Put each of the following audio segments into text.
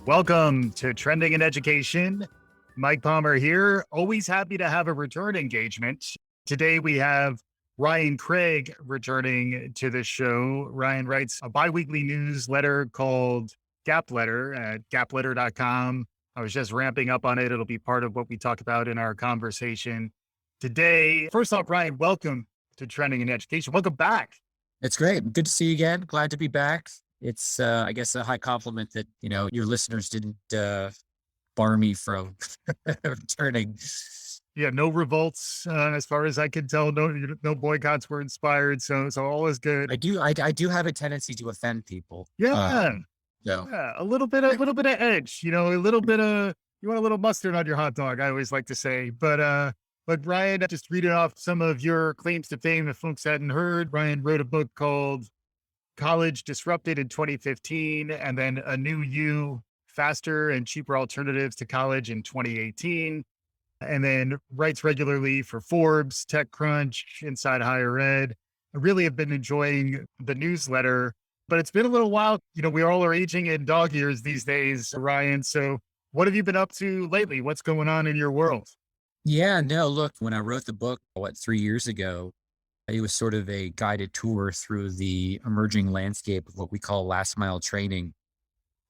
Welcome to Trending in Education. Mike Palmer here. Always happy to have a return engagement. Today we have Ryan Craig returning to the show. Ryan writes a biweekly newsletter called Gap Letter at gapletter.com. I was just ramping up on it. It'll be part of what we talk about in our conversation today. First off, Ryan, welcome to Trending in Education. Welcome back. It's great. Good to see you again. Glad to be back. It's, I guess, a high compliment that, your listeners didn't bar me from returning. Yeah, no revolts as far as I can tell. No boycotts were inspired. So all is good. I do have a tendency to offend people. Yeah. So Yeah, a little bit of edge, a little bit of, you want a little mustard on your hot dog, I always like to say. But Ryan, just reading off some of your claims to fame that folks hadn't heard. Ryan wrote a book called College Disrupted in 2015, and then A New You, Faster and Cheaper Alternatives to College in 2018. And then writes regularly for Forbes, TechCrunch, Inside Higher Ed. I really have been enjoying the newsletter, but it's been a little while. We all are aging in dog years these days, Ryan. So what have you been up to lately? What's going on in your world? yeah, no, look, when I wrote the book, 3 years ago, it was sort of a guided tour through the emerging landscape of what we call last mile training,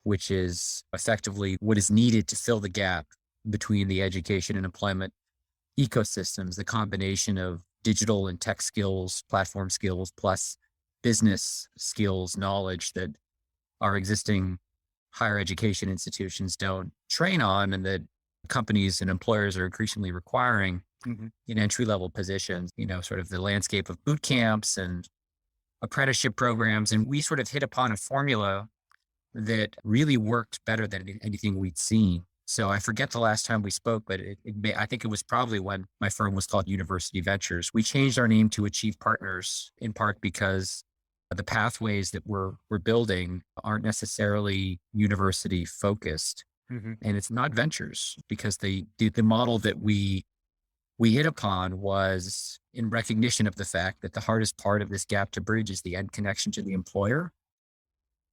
which is effectively what is needed to fill the gap between the education and employment ecosystems, the combination of digital and tech skills, platform skills, plus business skills, knowledge that our existing higher education institutions don't train on, and that companies and employers are increasingly requiring in entry-level positions, sort of the landscape of boot camps and apprenticeship programs. And we sort of hit upon a formula that really worked better than anything we'd seen. So I forget the last time we spoke, but I think it was probably when my firm was called University Ventures. We changed our name to Achieve Partners, in part because the pathways that we're building aren't necessarily university focused. And it's not ventures, because the model that we hit upon was in recognition of the fact that the hardest part of this gap to bridge is the end connection to the employer.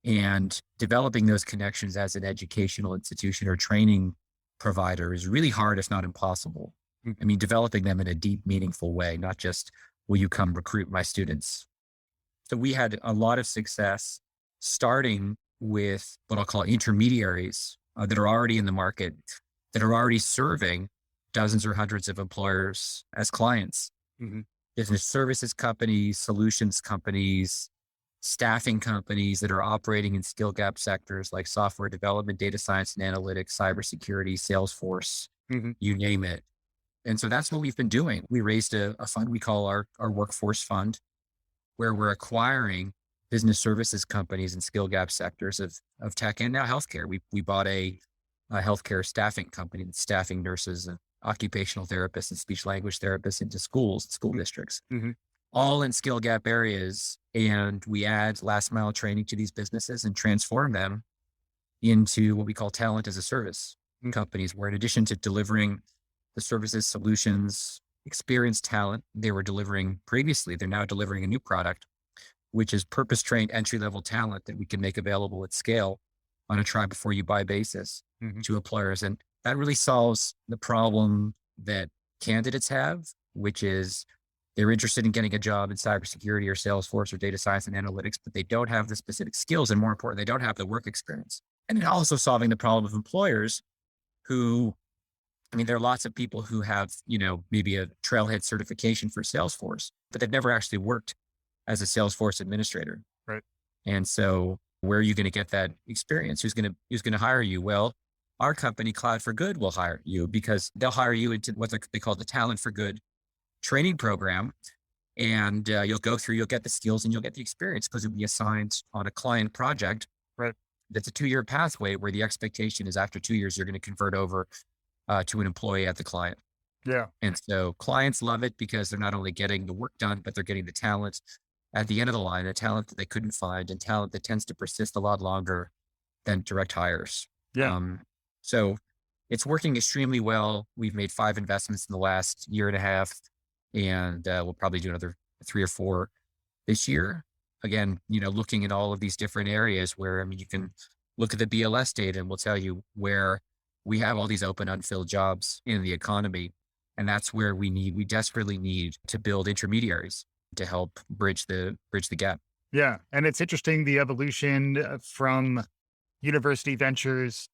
And developing those connections as an educational institution or training provider is really hard, if not impossible. I mean, developing them in a deep, meaningful way, not just, will you come recruit my students? So we had a lot of success starting with what I'll call intermediaries that are already in the market, that are already serving dozens or hundreds of employers as clients. Business services companies, solutions companies, staffing companies that are operating in skill gap sectors like software development, data science and analytics, cybersecurity, Salesforce, you name it. And so that's what we've been doing. We raised a fund we call our workforce fund, where we're acquiring business services companies in skill gap sectors of tech and now healthcare. We bought a healthcare staffing company that's staffing nurses and occupational therapists and speech language therapists into schools, school districts, all in skill gap areas. And we add last mile training to these businesses and transform them into what we call talent as a service companies, where in addition to delivering the services, solutions, experienced talent they were delivering previously, they're now delivering a new product, which is purpose-trained entry-level talent that we can make available at scale on a try before you buy basis to employers. And that really solves the problem that candidates have, which is they're interested in getting a job in cybersecurity or Salesforce or data science and analytics, but they don't have the specific skills. And more important, they don't have the work experience. And then also solving the problem of employers who, there are lots of people who have, maybe a trailhead certification for Salesforce, but they've never actually worked as a Salesforce administrator. Right. And so where are you going to get that experience? Who's going to hire you? Well, our company, Cloud for Good, will hire you, because they'll hire you into what they call the Talent for Good training program. And you'll get the skills and you'll get the experience, because you'll be assigned on a client project. Right. That's a 2-year pathway where the expectation is after 2 years, you're going to convert over to an employee at the client. Yeah. And so clients love it because they're not only getting the work done, but they're getting the talent at the end of the line, the talent that they couldn't find, and talent that tends to persist a lot longer than direct hires. Yeah. So it's working extremely well. We've made 5 investments in the last year and a half, and we'll probably do another 3 or 4 this year. Again, looking at all of these different areas where, you can look at the BLS data and we'll tell you where we have all these open, unfilled jobs in the economy. And that's where we desperately need to build intermediaries to help bridge the gap. Yeah. And it's interesting the evolution from university ventures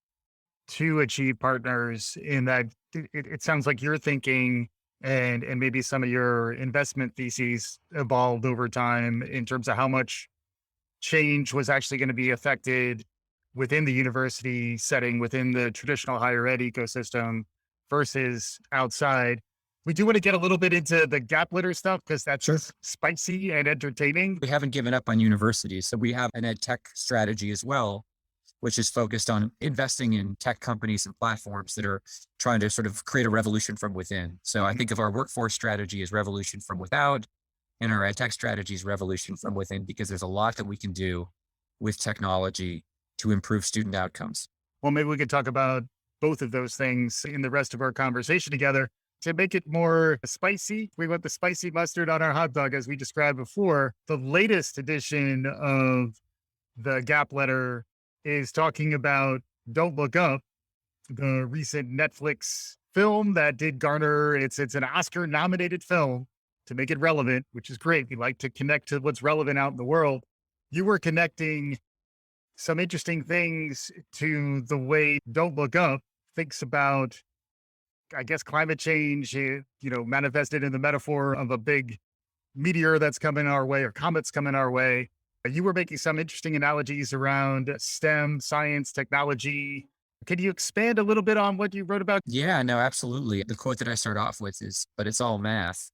to achieve partners in that it sounds like you're thinking and maybe some of your investment theses evolved over time in terms of how much change was actually going to be affected within the university setting, within the traditional higher ed ecosystem versus outside. We do want to get a little bit into the gap litter stuff because that's Sure. spicy and entertaining. We haven't given up on universities. So we have an ed tech strategy as well, which is focused on investing in tech companies and platforms that are trying to sort of create a revolution from within. So I think of our workforce strategy as revolution from without, and our ed tech strategy is revolution from within, because there's a lot that we can do with technology to improve student outcomes. Well, maybe we could talk about both of those things in the rest of our conversation together. To make it more spicy, we want the spicy mustard on our hot dog, as we described before. The latest edition of the Gap Letter is talking about Don't Look Up, the recent Netflix film that did garner it's an Oscar nominated film to make it relevant, which is great. We like to connect to what's relevant out in the world. You were connecting some interesting things to the way Don't Look Up thinks about, I guess, climate change, manifested in the metaphor of a big meteor that's coming our way or comets coming our way. You were making some interesting analogies around STEM, science, technology. Can you expand a little bit on what you wrote about? Yeah, no, absolutely. The quote that I start off with is, "But it's all math,"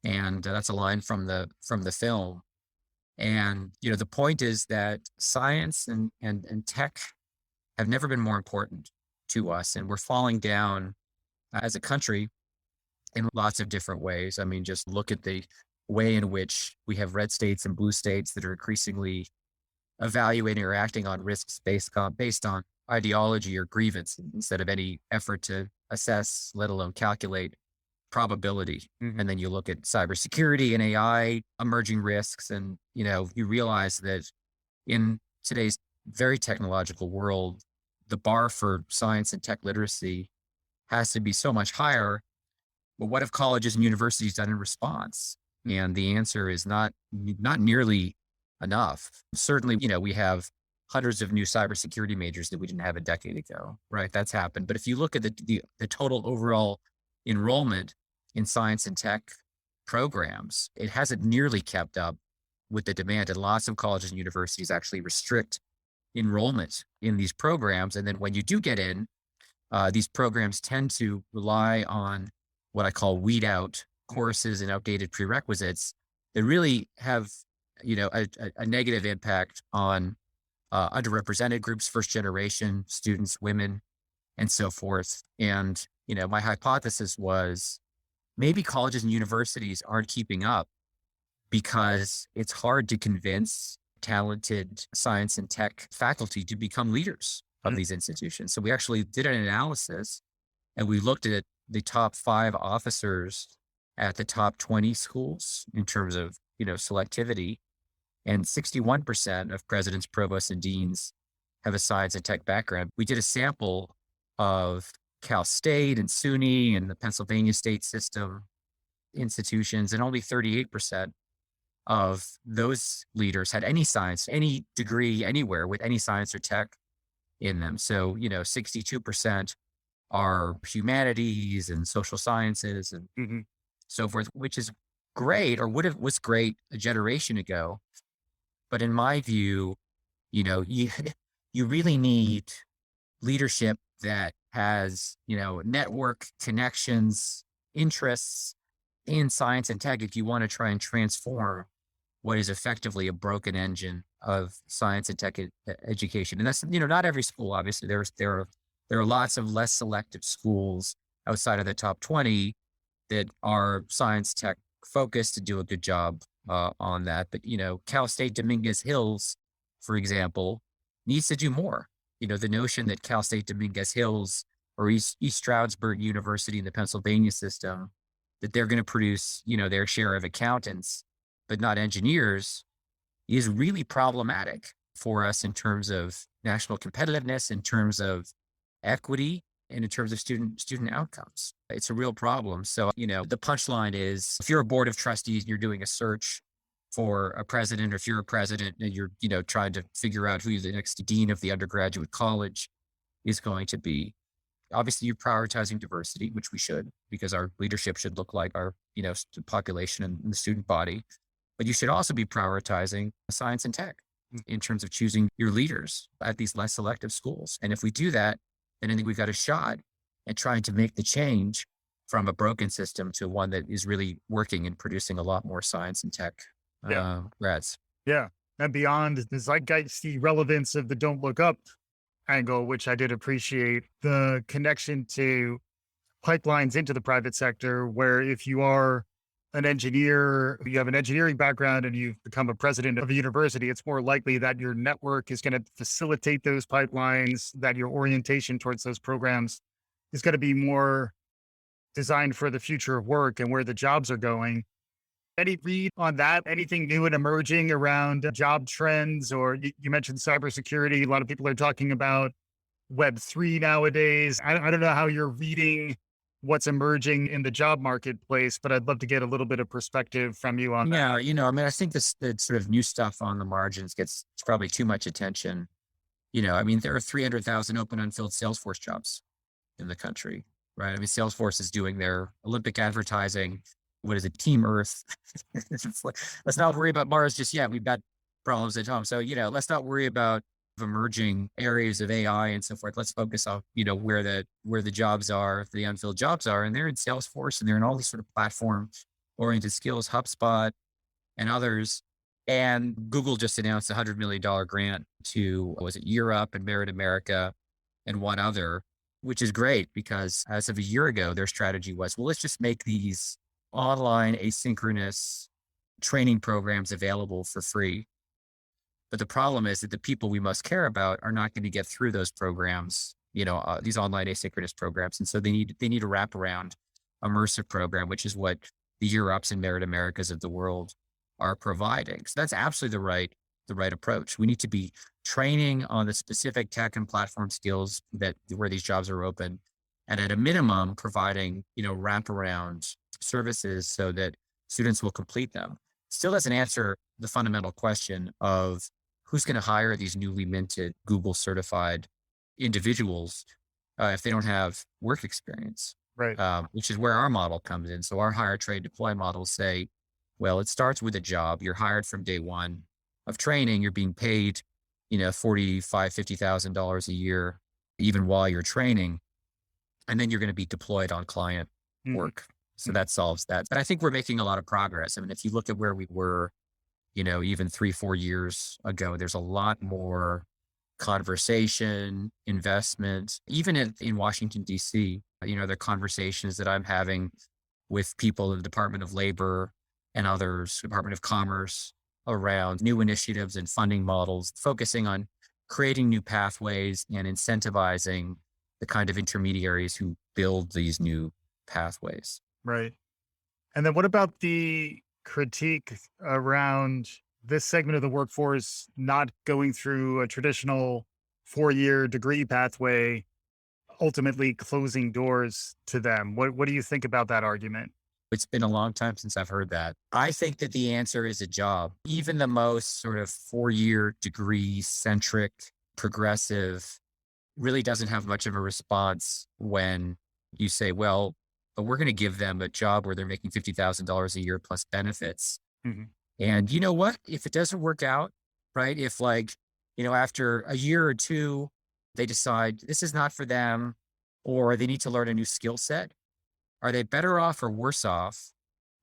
and that's a line from the film. And the point is that science and tech have never been more important to us, and we're falling down as a country in lots of different ways. I mean, just look at the way in which we have red states and blue states that are increasingly evaluating or acting on risks based on ideology or grievance instead of any effort to assess, let alone calculate probability. Mhm. And then you look at cybersecurity and AI emerging risks, and you realize that in today's very technological world, the bar for science and tech literacy has to be so much higher. But what have colleges and universities done in response? And the answer is not nearly enough. Certainly, we have hundreds of new cybersecurity majors that we didn't have a decade ago, right? That's happened. But if you look at the total overall enrollment in science and tech programs, it hasn't nearly kept up with the demand. And lots of colleges and universities actually restrict enrollment in these programs. And then when you do get in, these programs tend to rely on what I call weed out courses and outdated prerequisites that really have, a negative impact on underrepresented groups, first generation students, women, and so forth. And, my hypothesis was maybe colleges and universities aren't keeping up because it's hard to convince talented science and tech faculty to become leaders of these institutions. So we actually did an analysis and we looked at the top 5 officers at the top 20 schools in terms of, selectivity. And 61% of presidents, provosts, and deans have a science and tech background. We did a sample of Cal State and SUNY and the Pennsylvania state system institutions, and only 38% of those leaders had any science, any degree anywhere with any science or tech in them. So, 62% are humanities and social sciences and Mhm. so forth, which is great, or was great a generation ago. But in my view, you you really need leadership that has, network connections, interests in science and tech if you want to try and transform what is effectively a broken engine of science and tech education. And that's, not every school, obviously. There are lots of less selective schools outside of the top 20 that are science tech focused to do a good job on that. But, Cal State Dominguez Hills, for example, needs to do more. The notion that Cal State Dominguez Hills or East Stroudsburg University in the Pennsylvania system, that they're going to produce, their share of accountants, but not engineers, is really problematic for us in terms of national competitiveness, in terms of equity, and in terms of student outcomes. It's a real problem. So, the punchline is, if you're a board of trustees and you're doing a search for a president, or if you're a president and you're, trying to figure out who the next dean of the undergraduate college is going to be, obviously you're prioritizing diversity, which we should, because our leadership should look like our, population and the student body. But you should also be prioritizing science and tech in terms of choosing your leaders at these less selective schools. And if we do that, then I think we've got a shot at trying to make the change from a broken system to one that is really working and producing a lot more science and tech Yeah. grads. Yeah. And beyond the zeitgeisty relevance of the don't look up angle, which I did appreciate, the connection to pipelines into the private sector, where if you are an engineer, you have an engineering background and you've become a president of a university, it's more likely that your network is going to facilitate those pipelines, that your orientation towards those programs is going to be more designed for the future of work and where the jobs are going. Any read on that? Anything new and emerging around job trends? Or you mentioned cybersecurity. A lot of people are talking about Web3 nowadays. I don't know how you're reading what's emerging in the job marketplace, but I'd love to get a little bit of perspective from you on that. Yeah, I think the sort of new stuff on the margins gets probably too much attention. There are 300,000 open unfilled Salesforce jobs in the country, right? Salesforce is doing their Olympic advertising. What is it? Team Earth. It's like, let's not worry about Mars just yet. We've got problems at home. So, let's not worry about emerging areas of AI and so forth. Let's focus on, where the jobs are, the unfilled jobs are, and they're in Salesforce and they're in all these sort of platform oriented skills, HubSpot and others. And Google just announced a $100 million grant to, was it Europe and Merit America and one other, which is great, because as of a year ago, their strategy was, well, let's just make these online asynchronous training programs available for free. But the problem is that the people we must care about are not going to get through those programs, these online asynchronous programs. And so they need a wraparound immersive program, which is what the Europes and Merit Americas of the world are providing. So that's absolutely the right approach. We need to be training on the specific tech and platform skills where these jobs are open. And at a minimum, providing, wraparound services so that students will complete them. Still doesn't answer the fundamental question of who's going to hire these newly minted Google certified individuals if they don't have work experience, Right. Which is where our model comes in. So our hire, trade, deploy models say, well, it starts with a job. You're hired from day one of training. You're being paid, $45,000, $50,000 a year, even while you're training. And then you're going to be deployed on client work. So that solves that. But I think we're making a lot of progress. If you look at where we were, even 3-4 years ago, there's a lot more conversation, investment, even in Washington, D.C. The conversations that I'm having with people in the Department of Labor and others, Department of Commerce, around new initiatives and funding models, focusing on creating new pathways and incentivizing the kind of intermediaries who build these new pathways. Right. And then what about the critique around this segment of the workforce not going through a traditional 4-year degree pathway, ultimately closing doors to them? What do you think about that argument? It's been a long time since I've heard that. I think that the answer is a job. Even the most sort of 4-year degree centric progressive really doesn't have much of a response when you say, well, but we're going to give them a job where they're making $50,000 a year plus benefits. Mm-hmm. And you know what? If it doesn't work out, right? If after a year or two, they decide this is not for them, or they need to learn a new skill set, are they better off or worse off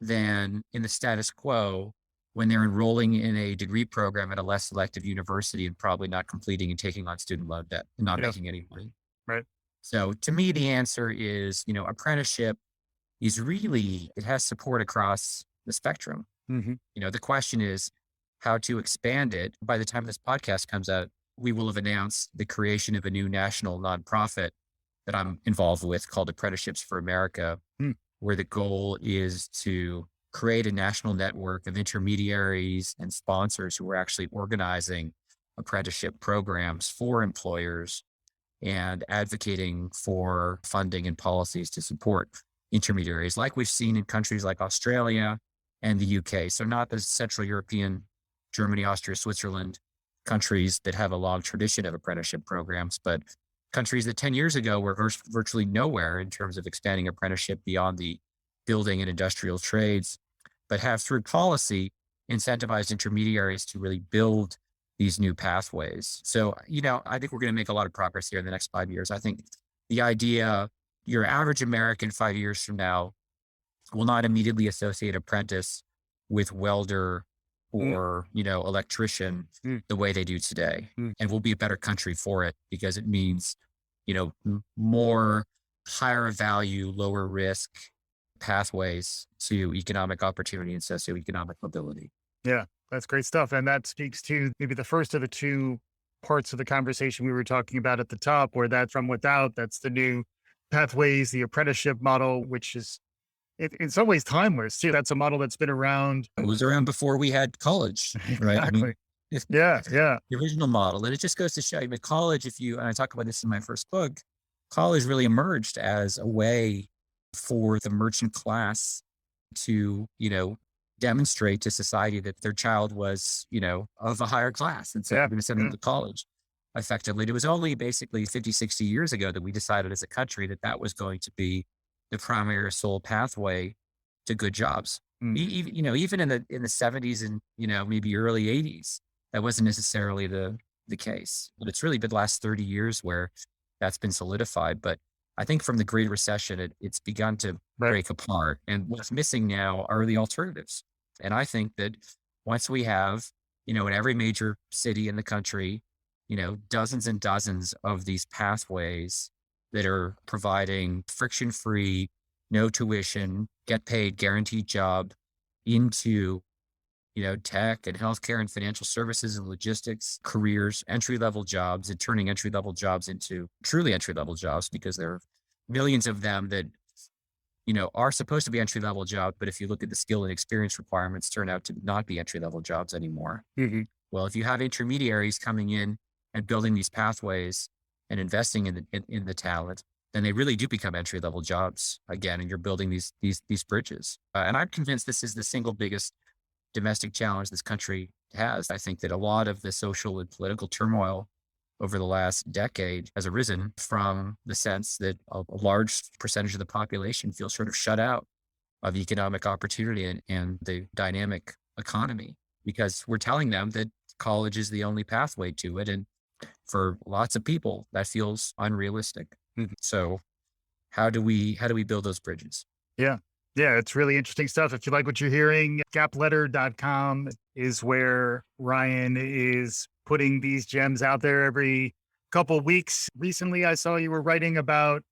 than in the status quo when they're enrolling in a degree program at a less selective university and probably not completing and taking on student loan debt and not making any money? Right. So to me, the answer is, apprenticeship is really, it has support across the spectrum. Mm-hmm. The question is how to expand it. By the time this podcast comes out, we will have announced the creation of a new national nonprofit that I'm involved with called Apprenticeships for America, where the goal is to create a national network of intermediaries and sponsors who are actually organizing apprenticeship programs for employers and advocating for funding and policies to support intermediaries, like we've seen in countries like Australia and the UK. So, not the Central European, Germany, Austria, Switzerland countries that have a long tradition of apprenticeship programs, but countries that 10 years ago were virtually nowhere in terms of expanding apprenticeship beyond the building and industrial trades, but have through policy incentivized intermediaries to really build these new pathways. So, I think we're going to make a lot of progress here in the next 5 years. I think the idea, your average American 5 years from now will not immediately associate apprentice with welder Mm, or, electrician mm, the way they do today. mm. And we'll be a better country for it because it means, more higher value, lower risk pathways to economic opportunity and socioeconomic mobility. Yeah, that's great stuff. And that speaks to maybe the first of the two parts of the conversation we were talking about at the top, where that from without, that's the new pathways, the apprenticeship model, which is in some ways timeless too. That's a model that's been around. It was around before we had college, right? I mean, Exactly. if Yeah. Yeah. the original model, and it just goes to show you, college, and I talk about this in my first book, college really emerged as a way for the merchant class to, demonstrate to society that their child was, of a higher class. And so Yeah. they're going to send them Yeah. to college effectively. It was only basically 50, 60 years ago that we decided as a country that that was going to be the primary or sole pathway to good jobs. Mm. Even in the 70s and, maybe early 80s, that wasn't necessarily the case. But it's really been the last 30 years where that's been solidified. But I think from the Great Recession, it's begun to Right. break apart. And what's missing now are the alternatives. And I think that once we have, in every major city in the country, dozens and dozens of these pathways that are providing friction free, no tuition, get paid, guaranteed job into, tech and healthcare and financial services and logistics, careers, entry level jobs, and turning entry level jobs into truly entry level jobs because there are millions of them that, are supposed to be entry level jobs. But if you look at the skill and experience requirements, turn out to not be entry level jobs anymore. Mhm. Well, if you have intermediaries coming in and building these pathways and investing in the talent, then they really do become entry level jobs again, and you're building these bridges. And I'm convinced this is the single biggest domestic challenge this country has. I think that a lot of the social and political turmoil over the last decade has arisen from the sense that a large percentage of the population feels sort of shut out of economic opportunity and the dynamic economy because we're telling them that college is the only pathway to it. And for lots of people, that feels unrealistic. Mhm. So how do we build those bridges? Yeah. Yeah. It's really interesting stuff. If you like what you're hearing, gapletter.com is where Ryan is putting these gems out there every couple of weeks. Recently, I saw you were writing about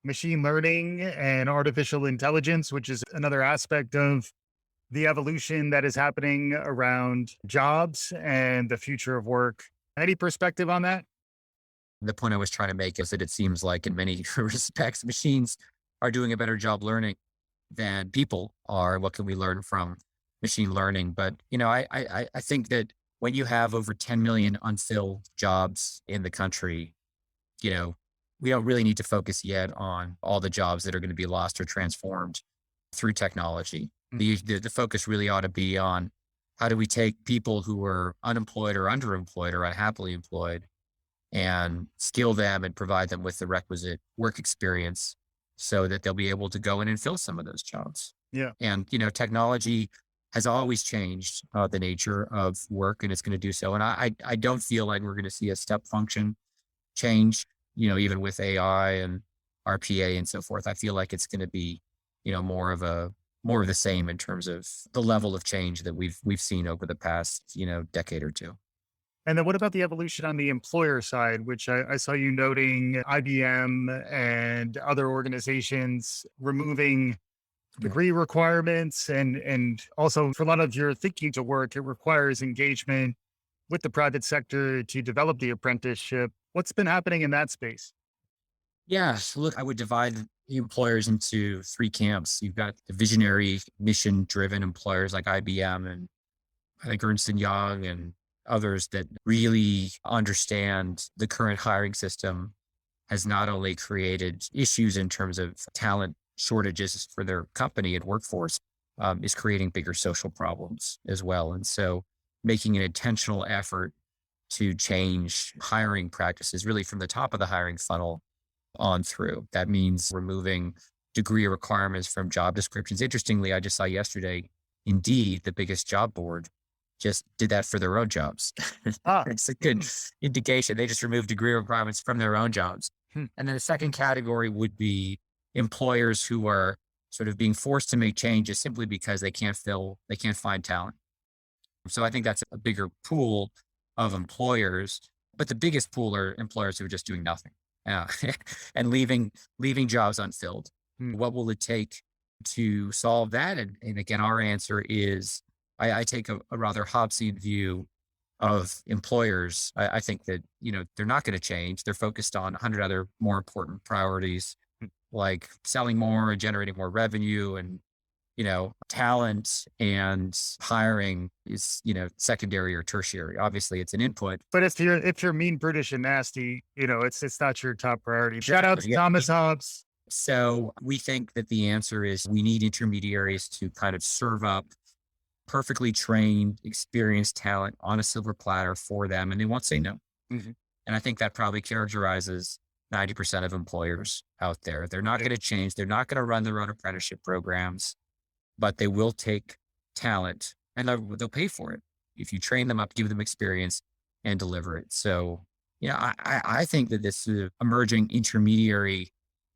machine learning and artificial intelligence, which is another aspect of the evolution that is happening around jobs and the future of work. Any perspective on that? The point I was trying to make is that it seems like in many respects, machines are doing a better job learning than people are. What can we learn from machine learning? But, I think that when you have over 10 million unfilled jobs in the country, you know, we don't really need to focus yet on all the jobs that are going to be lost or transformed through technology. Mm. The focus really ought to be on how do we take people who are unemployed or underemployed or unhappily employed and skill them and provide them with the requisite work experience so that they'll be able to go in and fill some of those jobs. Yeah. And, technology has always changed the nature of work and it's going to do so. And I don't feel like we're going to see a step function change, even with AI and RPA and so forth. I feel like it's going to be, more of the same in terms of the level of change that we've seen over the past, decade or two. And then what about the evolution on the employer side, which I saw you noting IBM and other organizations removing Yeah. degree requirements and also for a lot of your thinking to work, it requires engagement with the private sector to develop the apprenticeship. What's been happening in that space? Yeah. So look, I would divide the employers into three camps. You've got the visionary, mission driven employers like IBM and I think Ernst and Young and others that really understand the current hiring system has not only created issues in terms of talent shortages for their company and workforce, is creating bigger social problems as well. And so making an intentional effort to change hiring practices really from the top of the hiring funnel on through. That means removing degree requirements from job descriptions. Interestingly, I just saw yesterday, Indeed, the biggest job board, just did that for their own jobs. Ah, It's a good indication. They just removed degree requirements from their own jobs. hmm. And then the second category would be employers who are sort of being forced to make changes simply because they can't find talent. So I think that's a bigger pool of employers, but the biggest pool are employers who are just doing nothing, uh, and leaving jobs unfilled. Hmm. What will it take to solve that? And again, our answer is I take a rather Hobbesian view of employers. I think that, they're not going to change. They're focused on 100 other more important priorities, like selling more and generating more revenue, and talent and hiring is, secondary or tertiary. Obviously it's an input. But if you're mean, British, and nasty, it's not your top priority. Shout out to Yeah. Thomas Hobbes. So we think that the answer is we need intermediaries to kind of serve up perfectly trained, experienced talent on a silver platter for them, and they won't say no. Mhm. And I think that probably characterizes 90% of employers out there. They're not going to change. They're not going to run their own apprenticeship programs, but they will take talent and they'll pay for it if you train them up, give them experience, and deliver it. So, I think that this emerging intermediary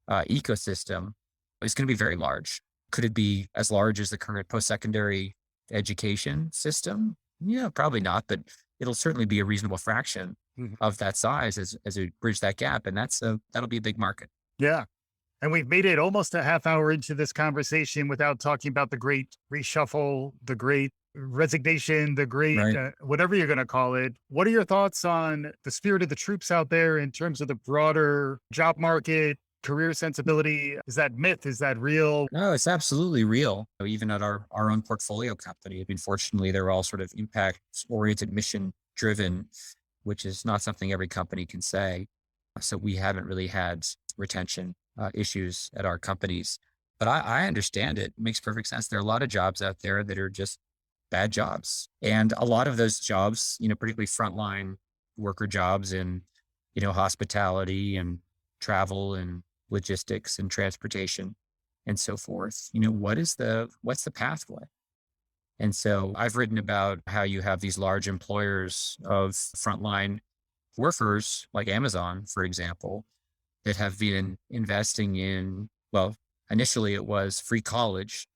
ecosystem is going to be very large. Could it be as large as the current post-secondary education system? Yeah, probably not, but it'll certainly be a reasonable fraction Mhm. of that size as we bridge that gap. And that'll be a big market. Yeah. And we've made it almost a half hour into this conversation without talking about the great reshuffle, the great resignation, the great, Right. whatever you're going to call it. What are your thoughts on the spirit of the troops out there in terms of the broader job market, career sensibility? Is that myth? Is that real? No, it's absolutely real. Even at our own portfolio company, I mean, fortunately, they're all sort of impact oriented, mission driven, which is not something every company can say. So we haven't really had retention issues at our companies, but I understand it. It makes perfect sense. There are a lot of jobs out there that are just bad jobs. And a lot of those jobs, particularly frontline worker jobs in, hospitality and travel and logistics and transportation and so forth. What's the pathway? And so I've written about how you have these large employers of frontline workers like Amazon, for example, that have been investing in, well, initially it was free college,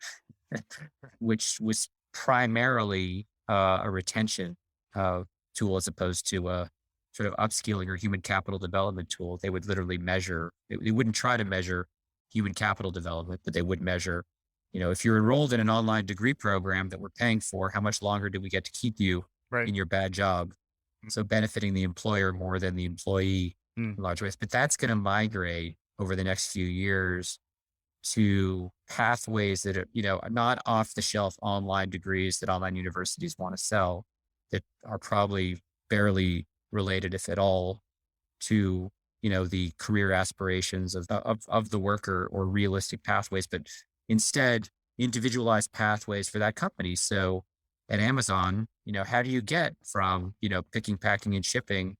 which was primarily a retention tool as opposed to a sort of upskilling or human capital development tool. They would literally measure, they wouldn't try to measure human capital development, but they would measure, if you're enrolled in an online degree program that we're paying for, how much longer do we get to keep you Right. in your bad job? So benefiting the employer more than the employee Mm. in large ways. But that's going to migrate over the next few years to pathways that are, not off the shelf online degrees that online universities want to sell, that are probably barely related, if at all, to, the career aspirations of the worker or realistic pathways, but instead individualized pathways for that company. So at Amazon, how do you get from, picking, packing, and shipping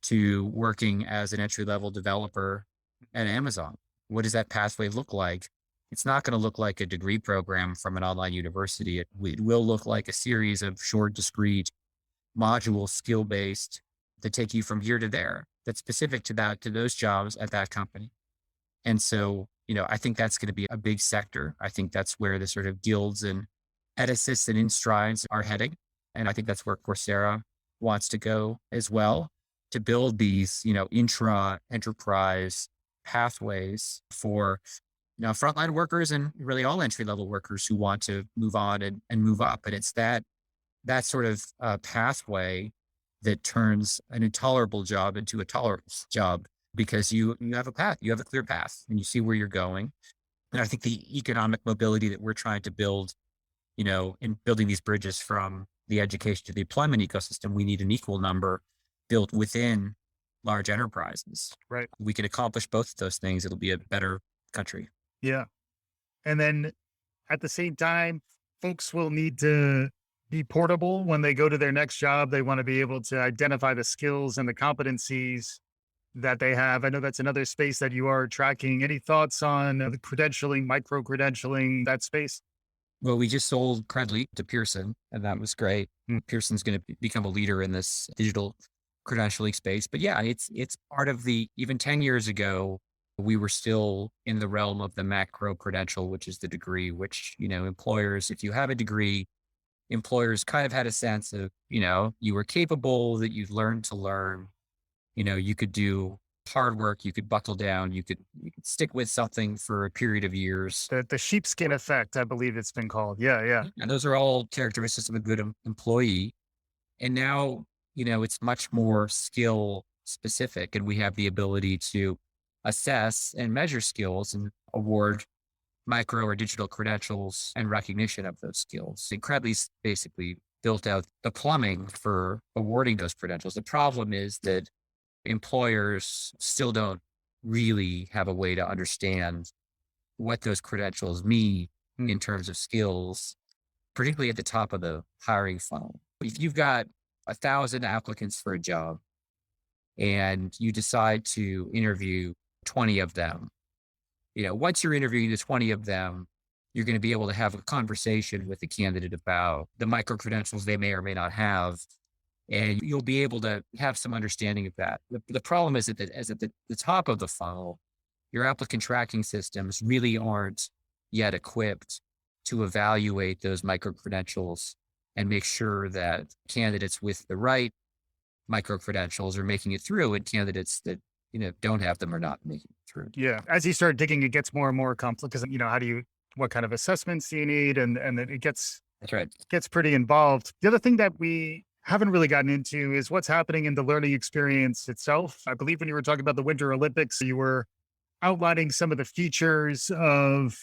to working as an entry level developer at Amazon? What does that pathway look like? It's not going to look like a degree program from an online university. It will look like a series of short, discrete, module, skill based that take you from here to there. That's specific to those jobs at that company. And so, I think that's going to be a big sector. I think that's where the sort of guilds and edicists and instrides are heading. And I think that's where Coursera wants to go as well, to build these, intra enterprise pathways for, frontline workers and really all entry level workers who want to move on and move up. And it's that sort of pathway that turns an intolerable job into a tolerable job, because you have a path, you have a clear path, and you see where you're going. And I think the economic mobility that we're trying to build, in building these bridges from the education to the employment ecosystem, we need an equal number built within large enterprises. Right. We can accomplish both of those things. It'll be a better country. Yeah. And then at the same time, folks will need to be portable when they go to their next job. They want to be able to identify the skills and the competencies that they have. I know that's another space that you are tracking. Any thoughts on the credentialing, micro credentialing, that space? Well, we just sold Credly to Pearson, and that was great. Mm. Pearson's going to become a leader in this digital credentialing space. But yeah, it's part of the, even 10 years ago, we were still in the realm of the macro credential, which is the degree, which, employers, if you have a degree, employers kind of had a sense of, you were capable, that you'd learned to learn, you could do hard work, you could buckle down, you could stick with something for a period of years. The sheepskin effect, I believe it's been called. Yeah, yeah. And those are all characteristics of a good employee. And now, it's much more skill specific, and we have the ability to assess and measure skills and award micro or digital credentials and recognition of those skills. Incredibly's basically built out the plumbing for awarding those credentials. The problem is that employers still don't really have a way to understand what those credentials mean in terms of skills, particularly at the top of the hiring funnel. If you've got 1,000 applicants for a job and you decide to interview 20 of them, once you're interviewing the 20 of them, you're going to be able to have a conversation with the candidate about the micro credentials they may or may not have. And you'll be able to have some understanding of that. The problem is that as at the top of the funnel, your applicant tracking systems really aren't yet equipped to evaluate those micro credentials and make sure that candidates with the right micro credentials are making it through, and candidates that, don't have them are not making it through. Yeah. As you start digging, it gets more and more complex because, what kind of assessments do you need? And then it That's right. gets pretty involved. The other thing that we haven't really gotten into is what's happening in the learning experience itself. I believe when you were talking about the Winter Olympics, you were outlining some of the features of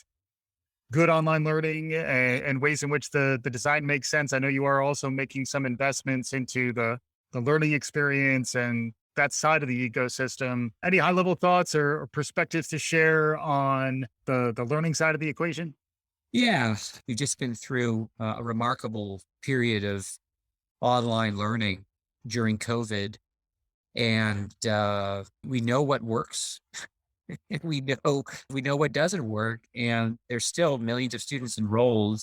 good online learning and ways in which the design makes sense. I know you are also making some investments into the learning experience and that side of the ecosystem. Any high level thoughts or perspectives to share on the learning side of the equation? Yeah, we've just been through a remarkable period of online learning during COVID, and we know what works. And we know what doesn't work, and there's still millions of students enrolled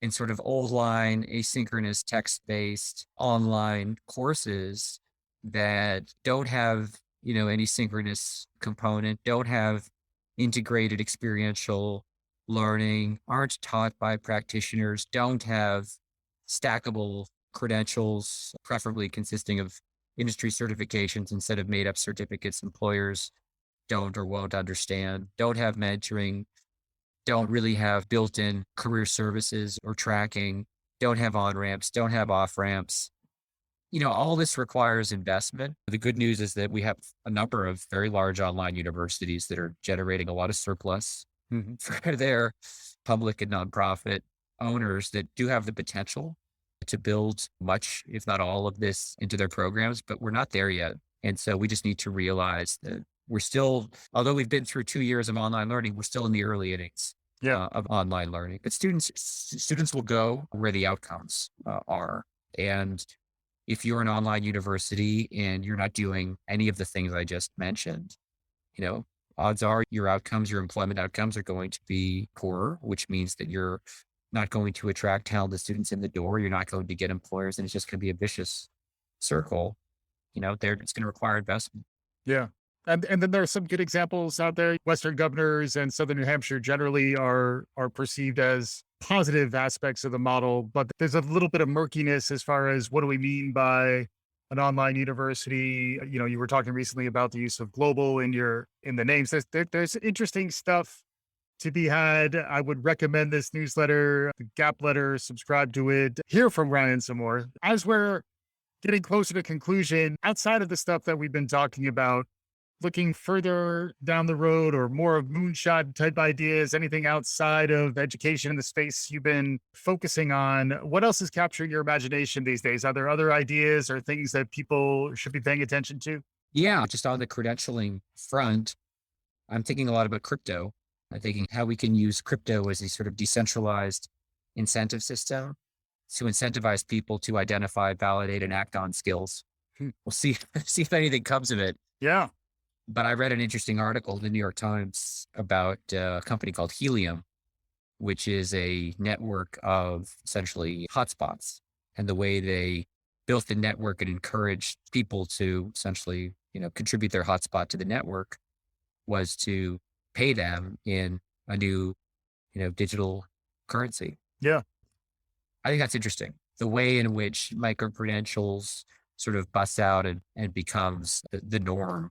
in sort of old line, asynchronous, text-based online courses that don't have, any synchronous component, don't have integrated experiential learning, aren't taught by practitioners, don't have stackable credentials, preferably consisting of industry certifications instead of made up certificates employers don't or won't understand, don't have mentoring, don't really have built-in career services or tracking, don't have on-ramps, don't have off-ramps. All this requires investment. The good news is that we have a number of very large online universities that are generating a lot of surplus for their public and nonprofit owners that do have the potential to build much, if not all of this into their programs, but we're not there yet. And so we just need to realize that we're still, although we've been through 2 years of online learning, we're still in the early innings of online learning. But students will go where the outcomes are. And if you're an online university and you're not doing any of the things I just mentioned, odds are your outcomes, your employment outcomes are going to be poorer, which means that you're not going to attract talented students in the door. You're not going to get employers, and it's just going to be a vicious circle. It's going to require investment. Yeah. And then there are some good examples out there. Western governors and Southern New Hampshire generally are perceived as positive aspects of the model, but there's a little bit of murkiness as far as what do we mean by an online university. You were talking recently about the use of global in the names. There's interesting stuff to be had. I would recommend this newsletter, the Gap Letter, subscribe to it, hear from Ryan some more. As we're getting closer to conclusion, outside of the stuff that we've been talking about, looking further down the road or more of moonshot type ideas, anything outside of education in the space you've been focusing on, what else is capturing your imagination these days? Are there other ideas or things that people should be paying attention to? Yeah, just on the credentialing front, I'm thinking a lot about crypto. I'm thinking how we can use crypto as a sort of decentralized incentive system to incentivize people to identify, validate, and act on skills. Hmm. We'll see see if anything comes of it. Yeah. But I read an interesting article in the New York Times about a company called Helium, which is a network of essentially hotspots, and the way they built the network and encouraged people to essentially, contribute their hotspot to the network was to pay them in a new, digital currency. Yeah. I think that's interesting. The way in which micro credentials sort of busts out and becomes the norm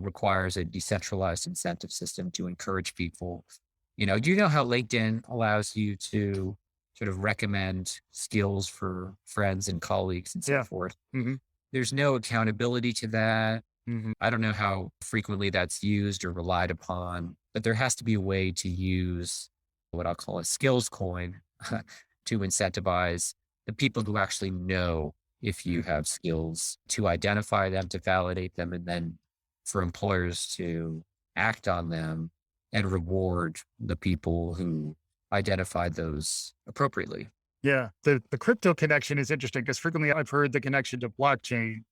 requires a decentralized incentive system to encourage people. Do you know how LinkedIn allows you to sort of recommend skills for friends and colleagues and so Yeah. forth? Hmm. There's no accountability to that. Hmm. I don't know how frequently that's used or relied upon, but there has to be a way to use what I'll call a skills coin to incentivize the people who actually know if you have skills, to identify them, to validate them, and then for employers to act on them and reward the people who identified those appropriately. Yeah. The crypto connection is interesting because frequently I've heard the connection to blockchain,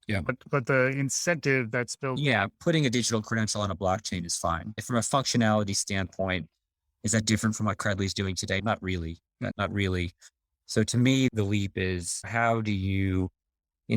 Yeah. but the incentive that's built. Yeah. Putting a digital credential on a blockchain is fine. From a functionality standpoint, is that different from what Credly is doing today? Not really. Not really. So to me, the leap is, how do you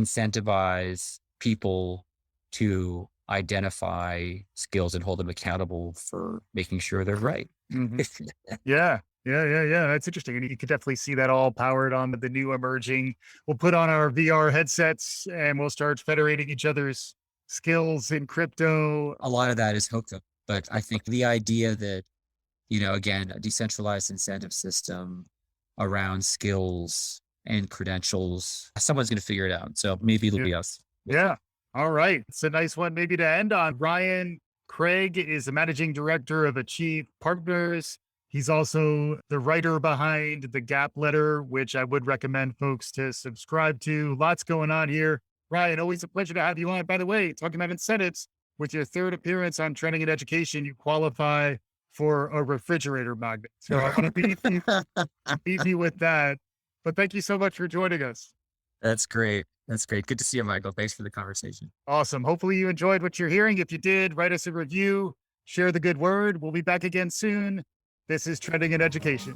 incentivize people to identify skills and hold them accountable for making sure they're right? Mhm. Yeah. Yeah. That's interesting. And you could definitely see that all powered on the new emerging. We'll put on our VR headsets and we'll start federating each other's skills in crypto. A lot of that is hooked up. But I think the idea that, again, a decentralized incentive system around skills and credentials, someone's going to figure it out. So maybe it'll Yeah. be us. Yeah. All right. It's a nice one maybe to end on. Ryan Craig is the managing director of Achieve Partners. He's also the writer behind the Gap Letter, which I would recommend folks to subscribe to. Lots going on here. Ryan, always a pleasure to have you on. By the way, talking about incentives, with your third appearance on Trending in Education, you qualify for a refrigerator magnet. So I want to beat me with that. But thank you so much for joining us. That's great. That's great. Good to see you, Michael. Thanks for the conversation. Awesome. Hopefully you enjoyed what you're hearing. If you did, write us a review, share the good word. We'll be back again soon. This is Trending in Education.